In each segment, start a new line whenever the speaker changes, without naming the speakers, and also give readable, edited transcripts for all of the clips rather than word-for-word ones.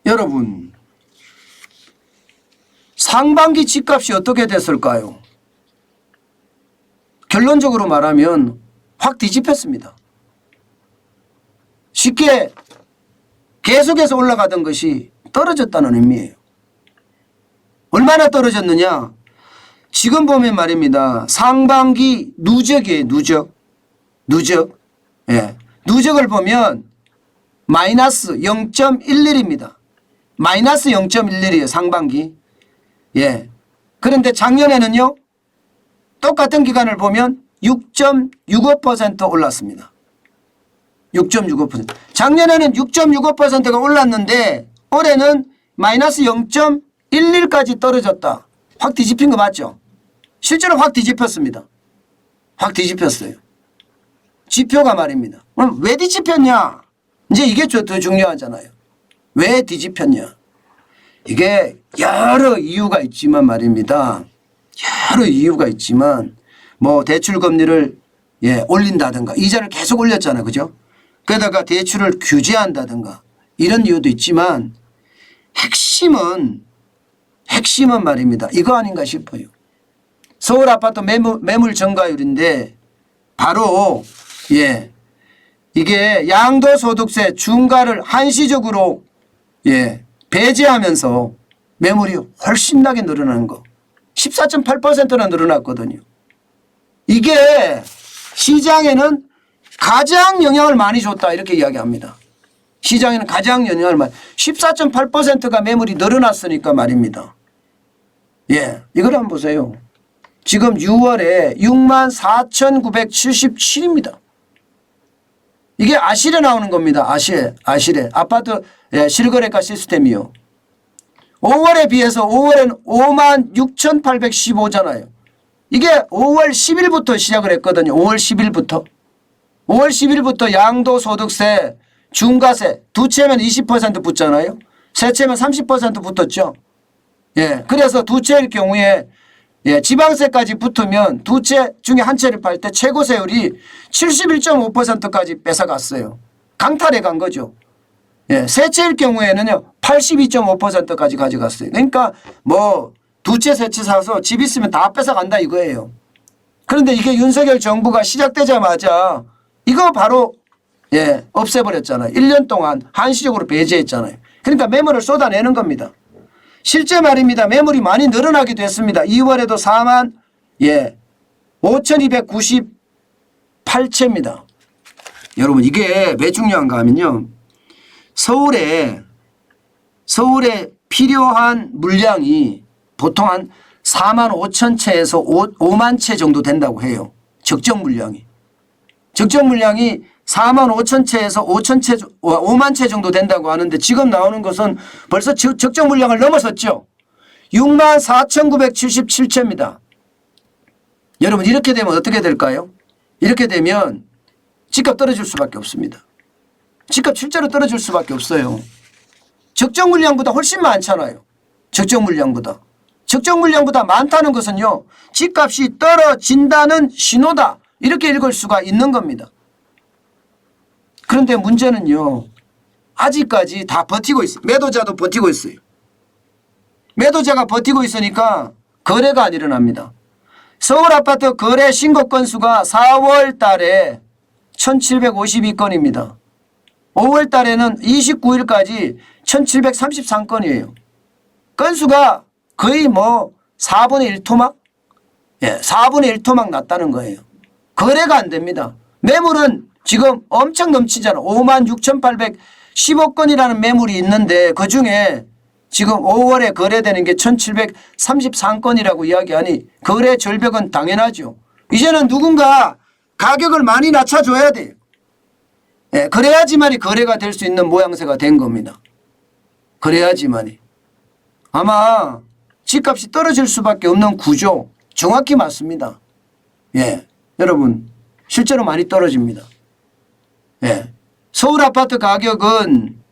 여러분, 상반기 집값이 어떻게 됐을까요? 결론적으로 말하면 확 뒤집혔습니다. 쉽게 계속해서 올라가던 것이 떨어졌다는 의미예요. 얼마나 떨어졌느냐? 지금 보면 말입니다. 상반기 누적이에요. 누적. 예. 누적을 보면 마이너스 0.11입니다. 마이너스 0.11이에요. 상반기. 예. 그런데 작년에는요. 똑같은 기간을 보면 6.65% 올랐습니다. 6.65%. 작년에는 6.65%가 올랐는데 올해는 마이너스 0.11까지 떨어졌다. 확 뒤집힌 거 맞죠? 실제로 확 뒤집혔습니다. 확 뒤집혔어요. 지표가 말입니다. 그럼 왜 뒤집혔냐? 이제 이게 더 중요하잖아요. 왜 뒤집혔냐? 이게 여러 이유가 있지만 말입니다. 여러 이유가 있지만 뭐 대출 금리를 올린다든가 이자를 계속 올렸잖아요. 그죠? 그러다가 대출을 규제한다든가 이런 이유도 있지만 핵심은 말입니다. 이거 아닌가 싶어요. 서울 아파트 매물 증가율인데 바로 이게 양도소득세 중과를 한시적으로 배제하면서 매물이 훨씬 나게 늘어나는 거. 14.8%나 늘어났거든요. 이게 시장에는 가장 영향을 많이 줬다 이렇게 이야기합니다. 시장에는 가장 영향을 많이 14.8%가 매물이 늘어났으니까 말입니다. 이걸 한번 보세요. 지금 6월에 64,977입니다. 이게 아실에 나오는 겁니다. 아실에. 아파트 실거래가 시스템이요. 5월에 비해서 5월에는 56,815잖아요. 이게 5월 10일부터 시작을 했거든요. 5월 10일부터 양도소득세, 중과세 두 채면 20% 붙잖아요. 세 채면 30% 붙었죠. 그래서 두 채일 경우에 지방세까지 붙으면 두 채 중에 한 채를 팔 때 최고세율이 71.5%까지 뺏어갔어요. 강탈해 간 거죠. 세 채일 경우에는요 82.5%까지 가져갔어요. 그러니까 뭐 두 채 세 채 사서 집 있으면 다 뺏어간다 이거예요. 그런데 이게 윤석열 정부가 시작되자마자 이거 바로 없애버렸잖아요. 1년 동안 한시적으로 배제했잖아요. 그러니까 매물을 쏟아내는 겁니다. 실제 말입니다. 매물이 많이 늘어나기도 했습니다. 2월에도 4만 5,298채입니다. 여러분 이게 왜 중요한가 하면요. 서울에 필요한 물량이 보통 한 4만 5천 채에서 5만 채 정도 된다고 해요. 적정 물량이 4만 5천 채에서 5만 채 정도 된다고 하는데 지금 나오는 것은 벌써 적정 물량을 넘어섰죠. 64,977채입니다. 여러분 이렇게 되면 어떻게 될까요? 이렇게 되면 집값 떨어질 수밖에 없습니다. 집값 실제로 떨어질 수밖에 없어요. 적정 물량보다 훨씬 많잖아요. 적정 물량보다 많다는 것은요. 집값이 떨어진다는 신호다. 이렇게 읽을 수가 있는 겁니다. 그런데 문제는요. 아직까지 다 버티고 있어요. 매도자도 버티고 있어요. 매도자가 버티고 있으니까 거래가 안 일어납니다. 서울 아파트 거래 신고 건수가 4월 달에 1,752건입니다. 5월 달에는 29일까지 1,733건이에요. 건수가 거의 뭐 4분의 1 토막? 4분의 1 토막 났다는 거예요. 거래가 안 됩니다. 매물은 지금 엄청 넘치잖아. 56,815건이라는 매물이 있는데 그중에 지금 5월에 거래되는 게 1,733건이라고 이야기하니 거래 절벽은 당연하죠. 이제는 누군가 가격을 많이 낮춰줘야 돼요. 그래야지만이 거래가 될 수 있는 모양새가 된 겁니다. 그래야지만이. 아마 집값이 떨어질 수밖에 없는 구조 정확히 맞습니다. 여러분 실제로 많이 떨어집니다. 서울 아파트 가격은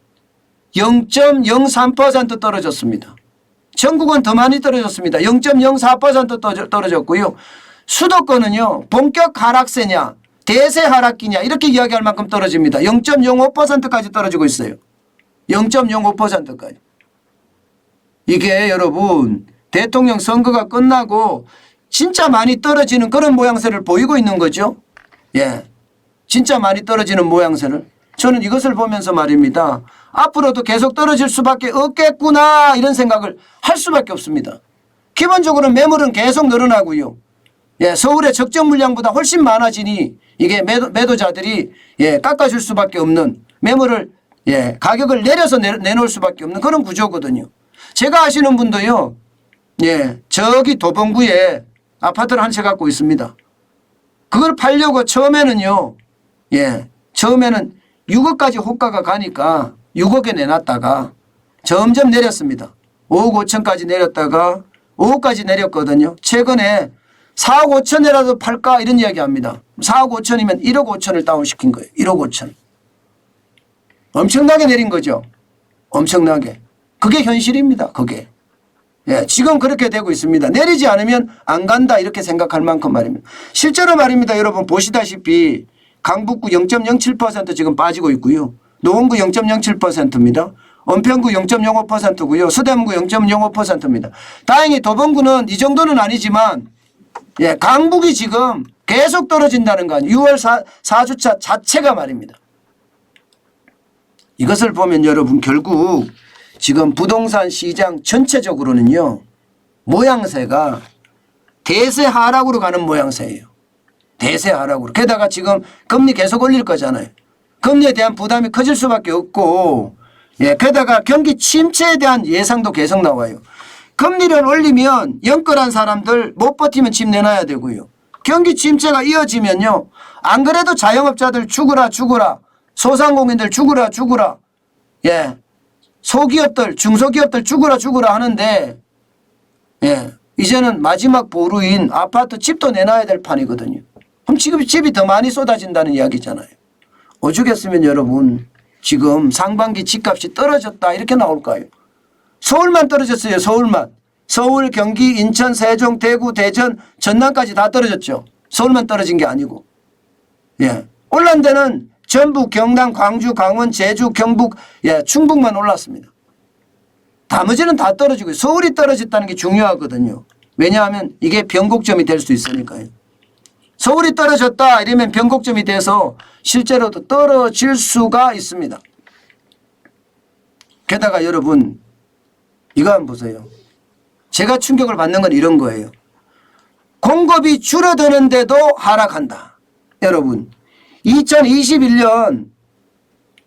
0.03% 떨어졌습니다. 전국은 더 많이 떨어졌습니다. 0.04% 떨어졌고요. 수도권은요. 본격 하락세냐 대세 하락기냐 이렇게 이야기할 만큼 떨어집니다. 0.05%까지 떨어지고 있어요. 0.05%까지. 이게 여러분 대통령 선거가 끝나고 진짜 많이 떨어지는 그런 모양새를 보이고 있는 거죠. 예, 진짜 많이 떨어지는 모양새를. 저는 이것을 보면서 말입니다. 앞으로도 계속 떨어질 수밖에 없겠구나 이런 생각을 할 수밖에 없습니다. 기본적으로 매물은 계속 늘어나고요. 예, 서울의 적정 물량보다 훨씬 많아지니 이게 매도자들이 예, 깎아줄 수밖에 없는 매물을 예, 가격을 내려서 내놓을 수밖에 없는 그런 구조거든요. 제가 아시는 분도요. 예, 저기 도봉구에 아파트를 한 채 갖고 있습니다. 그걸 팔려고 처음에는요. 예, 처음에는 6억까지 호가가 가니까 6억에 내놨다가 점점 내렸습니다. 5억 5천까지 내렸다가 5억까지 내렸거든요. 최근에 4억 5천이라도 팔까 이런 이야기 합니다. 4억 5천이면 1억 5천을 다운시킨 거예요. 1억 5천. 엄청나게 내린 거죠. 엄청나게. 그게 현실입니다. 그게. 예, 지금 그렇게 되고 있습니다. 내리지 않으면 안 간다 이렇게 생각할 만큼 말입니다. 실제로 말입니다. 여러분 보시다시피 강북구 0.07% 지금 빠지고 있고요. 노원구 0.07%입니다. 은평구 0.05%고요. 서대문구 0.05%입니다. 다행히 도봉구는 이 정도는 아니지만 예, 강북이 지금 계속 떨어진다는 거 아니에요. 6월 4주차 자체가 말입니다. 이것을 보면 여러분 결국 지금 부동산 시장 전체적으로는요. 모양새가 대세 하락으로 가는 모양새예요. 대세 하락으로. 게다가 지금 금리 계속 올릴 거잖아요. 금리에 대한 부담이 커질 수밖에 없고 예, 게다가 경기 침체에 대한 예상도 계속 나와요. 금리를 올리면 영끌한 사람들 못 버티면 집 내놔야 되고요. 경기 침체가 이어지면요. 안 그래도 자영업자들 죽으라 소상공인들 죽으라 예, 소기업들 중소기업들 죽으라 하는데 예, 이제는 마지막 보루인 아파트 집도 내놔야 될 판이거든요. 그럼 지금 집이 더 많이 쏟아진다는 이야기잖아요. 오죽했으면 여러분 지금 상반기 집값이 떨어졌다 이렇게 나올까요? 서울만 떨어졌어요. 서울만. 서울, 경기, 인천, 세종, 대구, 대전, 전남까지 다 떨어졌죠. 서울만 떨어진 게 아니고. 예. 올란 데는 전북, 경남, 광주, 강원, 제주, 경북, 예, 충북만 올랐습니다. 나머지는 다 떨어지고 서울이 떨어졌다는 게 중요하거든요. 왜냐하면 이게 변곡점이 될 수 있으니까요. 서울이 떨어졌다 이러면 변곡점이 돼서 실제로도 떨어질 수가 있습니다. 게다가 여러분 이거 한번 보세요. 제가 충격을 받는 건 이런 거예요. 공급이 줄어드는데도 하락한다. 여러분 2021년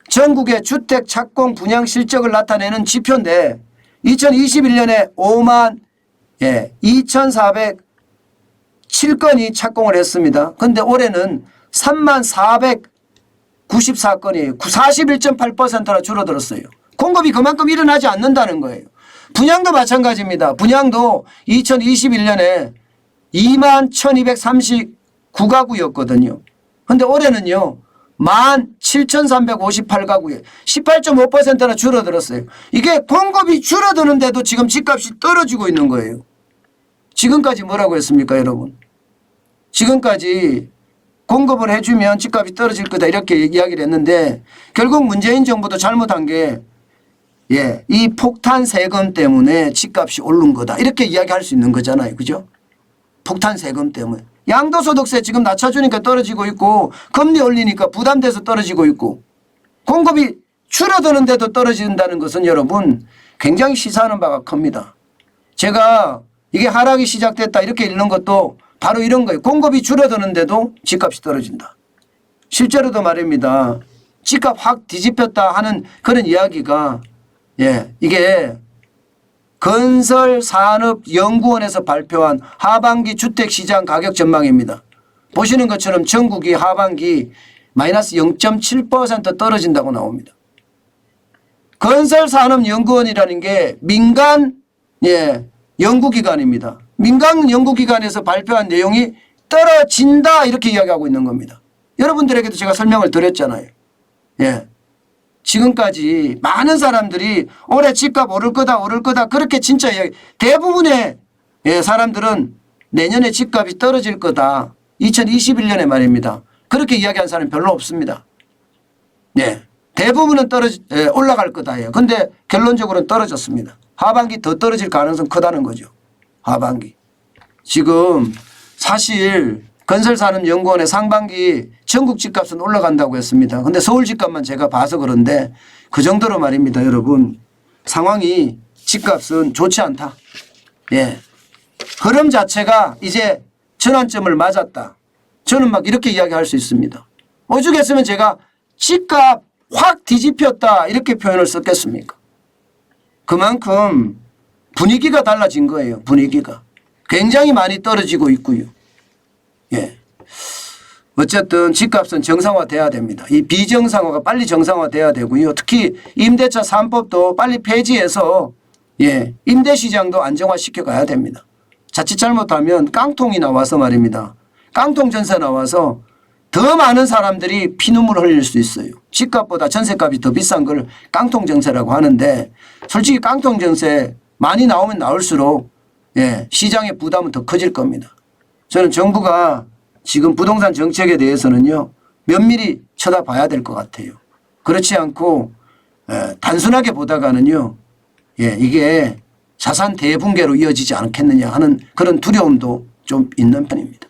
전국의 주택 착공 분양 실적을 나타내는 지표인데 2021년에 5만 2,407건이 착공을 했습니다. 그런데 올해는 3만 494건이에요. 41.8%나 줄어들었어요. 공급이 그만큼 일어나지 않는다는 거예요. 분양도 마찬가지입니다. 분양도 2021년에 2만 1,239가구였거든요. 그런데 올해는요. 17,358가구에 18.5%나 줄어들었어요. 이게 공급이 줄어드는데도 지금 집값이 떨어지고 있는 거예요. 지금까지 뭐라고 했습니까 여러분? 지금까지 공급을 해주면 집값이 떨어질 거다 이렇게 이야기를 했는데 결국 문재인 정부도 잘못한 게 예, 이 폭탄 세금 때문에 집값이 오른 거다 이렇게 이야기할 수 있는 거잖아요. 그죠? 폭탄 세금 때문에. 양도소득세 지금 낮춰주니까 떨어지고 있고 금리 올리니까 부담돼서 떨어지고 있고 공급이 줄어드는데도 떨어진다는 것은 여러분 굉장히 시사하는 바가 큽니다. 제가 이게 하락이 시작됐다 이렇게 읽는 것도 바로 이런 거예요. 공급이 줄어드는데도 집값이 떨어진다. 실제로도 말입니다. 집값 확 뒤집혔다 하는 그런 이야기가 예, 이게 건설산업연구원에서 발표한 하반기 주택시장 가격 전망입니다. 보시는 것처럼 전국이 하반기 마이너스 0.7% 떨어진다고 나옵니다. 건설산업연구원이라는 게 민간 예, 연구기관입니다. 민간 연구기관에서 발표한 내용이 떨어진다 이렇게 이야기하고 있는 겁니다. 여러분들에게도 제가 설명을 드렸잖아요. 예. 지금까지 많은 사람들이 올해 집값 오를 거다 그렇게 진짜 이야기. 대부분의 예, 사람들은 내년에 집값이 떨어질 거다. 2021년에 말입니다. 그렇게 이야기한 사람이 별로 없습니다. 네. 대부분은 올라갈 거다예요. 근데 결론적으로는 떨어졌습니다. 하반기 더 떨어질 가능성 크다는 거죠. 하반기. 지금 사실 건설산업연구원의 상반기 전국 집값은 올라간다고 했습니다. 근데 서울 집값만 제가 봐서 그런데 그 정도로 말입니다. 여러분 상황이 집값은 좋지 않다. 예. 흐름 자체가 이제 전환점을 맞았다. 저는 막 이렇게 이야기할 수 있습니다. 오죽했으면 제가 집값 확 뒤집혔다 이렇게 표현을 썼겠습니까? 그만큼 분위기가 달라진 거예요. 분위기가. 굉장히 많이 떨어지고 있고요. 예. 어쨌든 집값은 정상화돼야 됩니다. 이 비정상화가 빨리 정상화돼야 되고요. 특히 임대차 3법도 빨리 폐지해서 예, 임대시장도 안정화시켜 가야 됩니다. 자칫 잘못하면 깡통이 나와서 말입니다. 깡통 전세 나와서 더 많은 사람들이 피눈물을 흘릴 수 있어요. 집값보다 전세값이 더 비싼 걸 깡통 정세라고 하는데 솔직히 깡통 정세 많이 나오면 나올수록 예, 시장의 부담은 더 커질 겁니다. 저는 정부가 지금 부동산 정책에 대해서는요 면밀히 쳐다봐야 될 것 같아요. 그렇지 않고 단순하게 보다가는요 예, 이게 자산 대붕괴로 이어지지 않겠느냐 하는 그런 두려움도 좀 있는 편입니다.